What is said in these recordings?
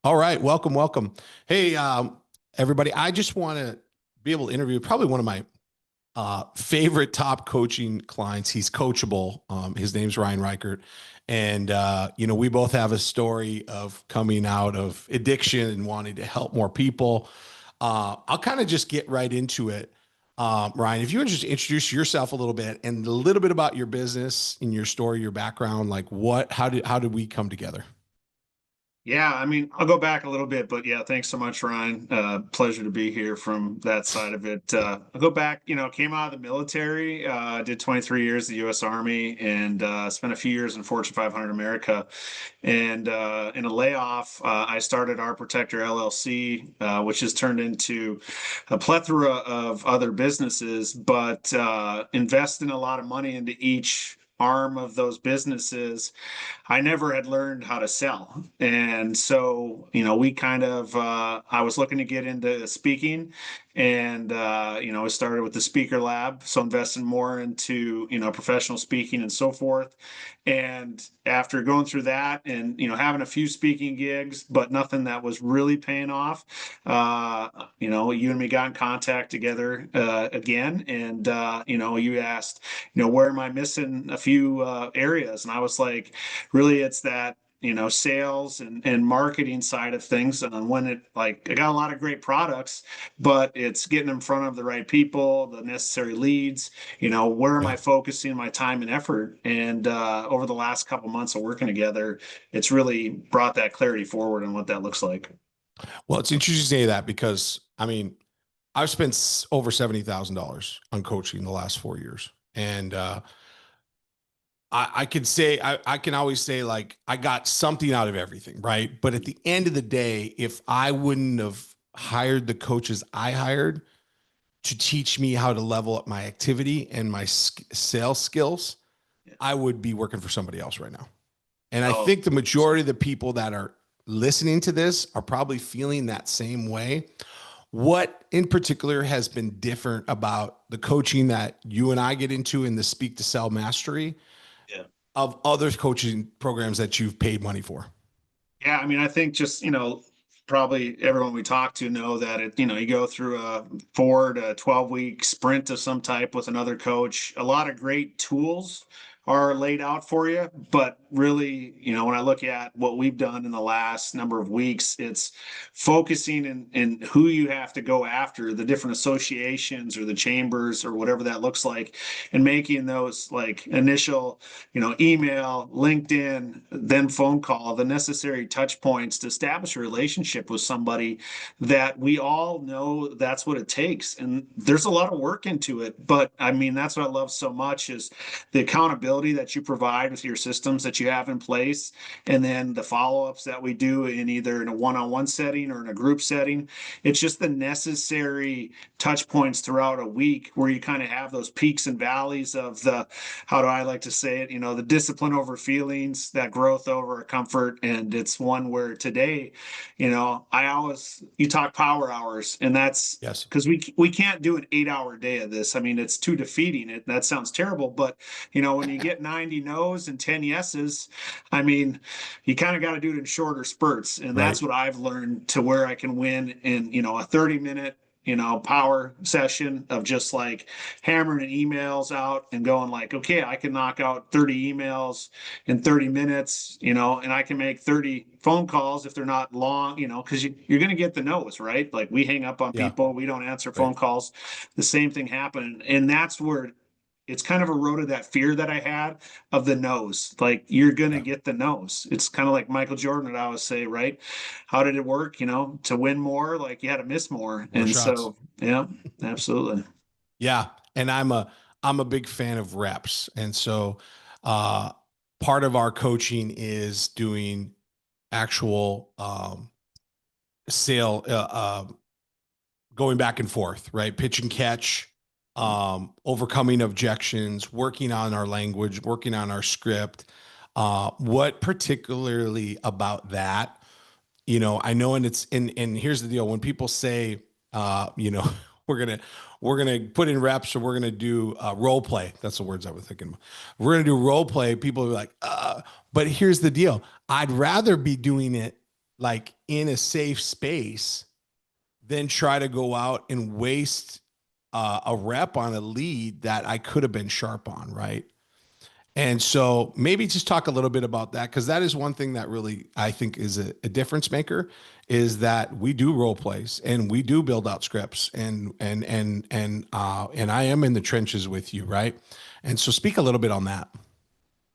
All right, welcome, welcome. Hey, everybody. I just want to be able to interview probably one of my favorite top coaching clients. He's coachable. His name's Ryan Reichert, and we both have a story of coming out of addiction and wanting to help more people. I'll kind of just get right into it. Ryan, if you would just introduce yourself a little bit and a little bit about your business and your story, your background, like how did we come together? Yeah, I mean, I'll go back a little bit, but yeah, thanks so much, Ryan. Pleasure to be here from that side of it. I'll go back, came out of the military, did 23 years in the U.S. Army, and spent a few years in Fortune 500 America. And in a layoff, I started Our Protector LLC, which has turned into a plethora of other businesses, but investing a lot of money into each arm of those businesses. I never had learned how to sell. And so, we kind of, I was looking to get into speaking and, I started with the speaker lab. So investing more into, professional speaking and so forth. And after going through that and, having a few speaking gigs, but nothing that was really paying off, you and me got in contact together, again. And, you asked, where am I missing a few, areas? And I was like, really it's that sales and marketing side of things, and when it, like, I got a lot of great products, but it's getting in front of the right people, the necessary leads. Where am I Yeah. focusing my time and effort? And over the last couple months of working together, it's really brought that clarity forward on what that looks like. Well, it's interesting to say that because I mean, I've spent over $70,000 on coaching the last 4 years. And I could say, I can always say, like, I got something out of everything, right? But at the end of the day, if I wouldn't have hired the coaches I hired to teach me how to level up my activity and my sales skills, Yeah. I would be working for somebody else right now. And I Oh, think the majority of the people that are listening to this are probably feeling that same way. What in particular has been different about the coaching that you and I get into in the Speak to Sell Mastery yeah. of other coaching programs that you've paid money for? Yeah, I mean, I think just, probably everyone we talk to know that you go through a 4 to 12 week sprint of some type with another coach. A lot of great tools are laid out for you, but really, when I look at what we've done in the last number of weeks, it's focusing in who you have to go after, the different associations or the chambers or whatever that looks like, and making those like initial, email, LinkedIn, then phone call, the necessary touch points to establish a relationship with somebody that we all know that's what it takes. And there's a lot of work into it. But I mean, that's what I love so much is the accountability that you provide with your systems that you have in place. And then the follow-ups that we do in either in a one-on-one setting or in a group setting. It's just the necessary touch points throughout a week where you kind of have those peaks and valleys of the, how do I like to say it, the discipline over feelings, that growth over comfort. And it's one where today, I always, you talk power hours, and that's Yes. because we can't do an 8 hour day of this. I mean, it's too defeating. That sounds terrible, but when you get 90 no's and 10 yeses, I mean, you kind of got to do it in shorter spurts. And Right. that's what I've learned to where I can win in, a 30-minute power session of just like hammering emails out and going like, okay, I can knock out 30 emails in 30 minutes, and I can make 30 phone calls if they're not long, because you're going to get the no's, right? Like we hang up on Yeah. people, we don't answer Right. phone calls. The same thing happened. And that's where it's kind of eroded that fear that I had of the nose. Like you're gonna Yeah. get the nose. It's kind of like Michael Jordan would always say, right? How did it work? To win more, like you had to miss more. More And shots. so, yeah, absolutely. Yeah. And I'm a big fan of reps. And so uh part of our coaching is doing actual sale going back and forth, right? Pitch and catch, overcoming objections, working on our language, working on our script. What particularly about that, I know, and and here's the deal. When people say, we're gonna we're gonna put in reps or we're gonna do role play. That's the words I was thinking of. We're gonna do role play. People are like, but here's the deal. I'd rather be doing it like in a safe space than try to go out and waste a rep on a lead that I could have been sharp on, right? And so maybe just talk a little bit about that, because that is one thing that really I think is a difference maker, is that we do role plays and we do build out scripts, and I am in the trenches with you, right? And so speak a little bit on that.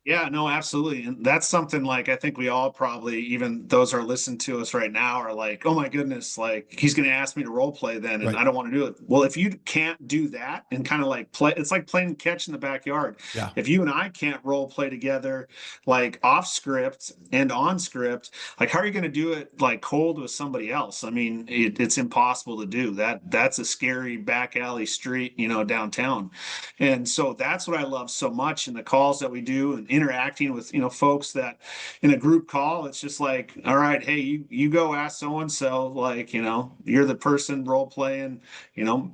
Yeah, no, absolutely. And that's something like I think we all probably, even those who are listening to us right now, are like, oh my goodness, like he's going to ask me to role play then, and Right. I don't want to do it. Well, if you can't do that and kind of like play, it's like playing catch in the backyard. Yeah. If you and I can't role play together, like off script and on script, like how are you going to do it like cold with somebody else? I mean, it's impossible to do that. That's a scary back alley street, downtown. And so that's what I love so much in the calls that we do and interacting with, folks that in a group call, it's just like, all right, hey, you go ask so and so, like, you're the person role playing,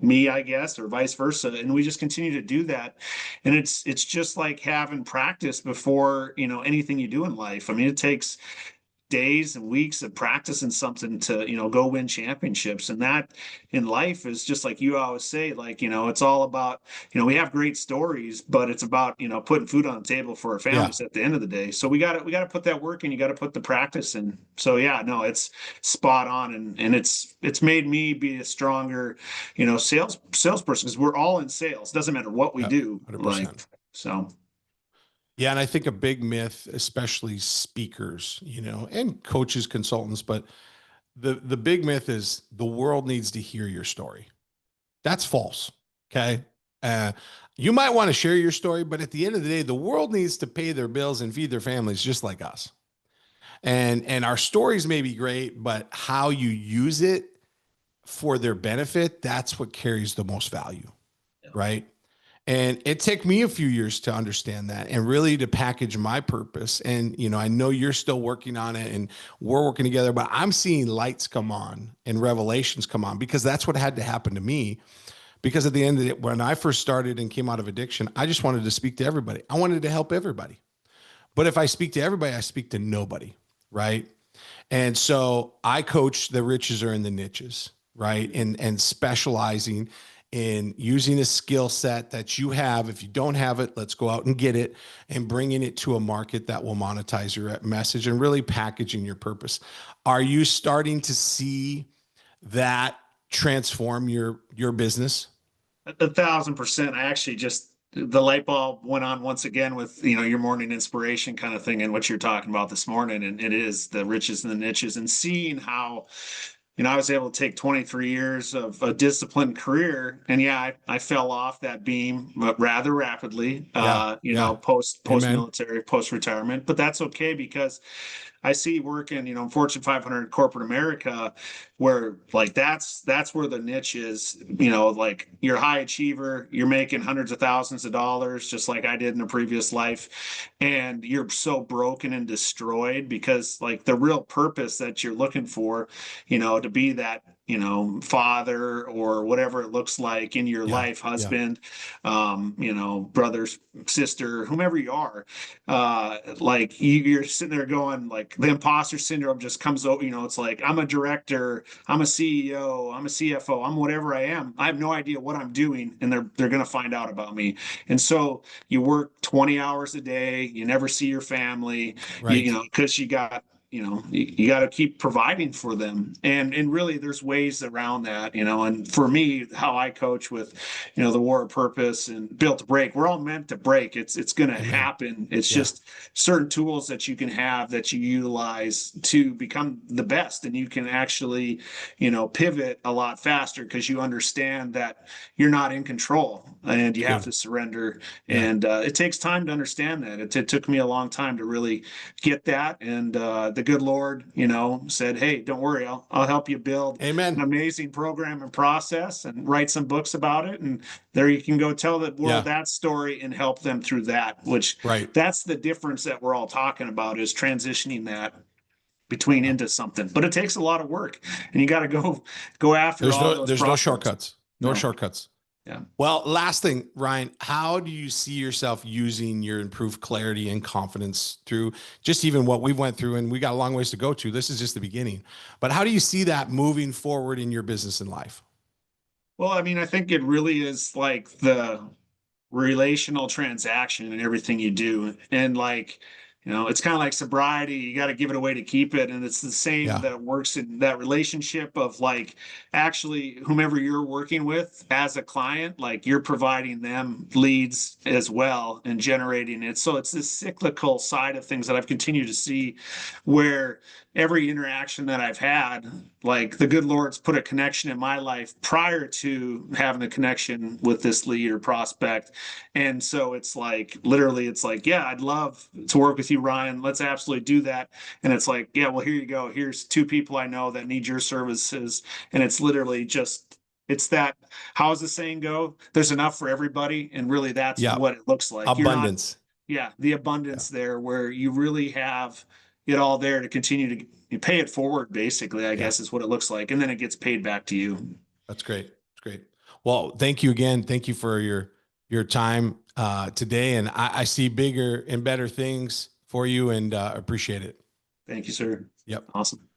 me, I guess, or vice versa. And we just continue to do that. And it's just like having practice before, anything you do in life. I mean, it takes days and weeks of practicing something to go win championships, and that in life is just like you always say, like it's all about we have great stories, but it's about putting food on the table for our Yeah. families at the end of the day. So we got to put that work in. You got to put the practice in. So yeah, no, it's spot on, and it's made me be a stronger salesperson, because we're all in sales. Doesn't matter what we Yeah. do, like 100%. so. Yeah, and I think a big myth, especially speakers, and coaches, consultants, but the big myth is the world needs to hear your story. That's false. Okay. Uh, you might want to share your story, but at the end of the day, the world needs to pay their bills and feed their families just like us. And our stories may be great, but how you use it for their benefit, that's what carries the most value, right? And it took me a few years to understand that and really to package my purpose. And, I know you're still working on it and we're working together, but I'm seeing lights come on and revelations come on, because that's what had to happen to me. Because at the end of it, when I first started and came out of addiction, I just wanted to speak to everybody. I wanted to help everybody. But if I speak to everybody, I speak to nobody. Right. And so I coach the riches are in the niches, right? And specializing in using a skill set that you have. If you don't have it, let's go out and get it, and bringing it to a market that will monetize your message and really packaging your purpose. Are you starting to see that transform your business? 1,000%. I actually just the light bulb went on once again with your morning inspiration kind of thing and what you're talking about this morning, and it is the riches and the niches, and seeing how I was able to take 23 years of a disciplined career, and yeah, I fell off that beam, but rather rapidly, Yeah. Yeah. post Amen. military, post retirement. But that's okay, because I see working, Fortune 500 corporate America, where like that's where the niche is. Like you're a high achiever, you're making hundreds of thousands of dollars, just like I did in a previous life, and you're so broken and destroyed because like the real purpose that you're looking for, to be that father or whatever it looks like in your Yeah. life, Yeah. husband, brother, sister, whomever you are, like you're sitting there going like the imposter syndrome just comes over. It's like I'm a director, I'm a CEO, I'm a CFO, I'm whatever I am. I have no idea what I'm doing, and they're going to find out about me. And so you work 20 hours a day, you never see your family, Right. because you got you got to keep providing for them, and really there's ways around that. And for me, how I coach with the war of purpose and built to break, we're all meant to break. It's going to Amen. happen. It's Yeah. just certain tools that you can have that you utilize to become the best, and you can actually pivot a lot faster because you understand that you're not in control and you have Good. to surrender. Yeah. And it takes time to understand that. It took me a long time to really get that. And the good Lord, said, "Hey, don't worry, I'll help you build an Amen. amazing program and process, and write some books about it. And there you can go tell the world Yeah. that story and help them through that." Which Right. that's the difference that we're all talking about, is transitioning that between Yeah. into something. But it takes a lot of work, and you got to go after all those There's no prospects. shortcuts. No No. shortcuts. Yeah. Well, last thing, Ryan, how do you see yourself using your improved clarity and confidence through just even what we went through? And we got a long ways to go to. This is just the beginning. But how do you see that moving forward in your business and life? Well, I mean, I think it really is like the relational transaction and everything you do. And like, it's kind of like sobriety. You got to give it away to keep it. And it's the same Yeah. that works in that relationship of like actually whomever you're working with as a client, like you're providing them leads as well and generating it. So it's this cyclical side of things that I've continued to see where every interaction that I've had, like the good Lord's put a connection in my life prior to having a connection with this lead or prospect. And so it's like, literally, it's like, yeah, I'd love to work with you, Ryan. Let's absolutely do that. And it's like, yeah, well, here you go. Here's two people I know that need your services. And it's literally just, it's that, how does the saying go? There's enough for everybody. And really, that's Yeah. what it looks like. You're not, Abundance. yeah, the Yeah. abundance there where you really have it all there to continue to you pay it forward, basically, I Yeah. guess is what it looks like. And then it gets paid back to you. That's great. That's great. Well, thank you again. Thank you for your time today. And I see bigger and better things for you and appreciate it. Thank you, sir. Yep. Awesome.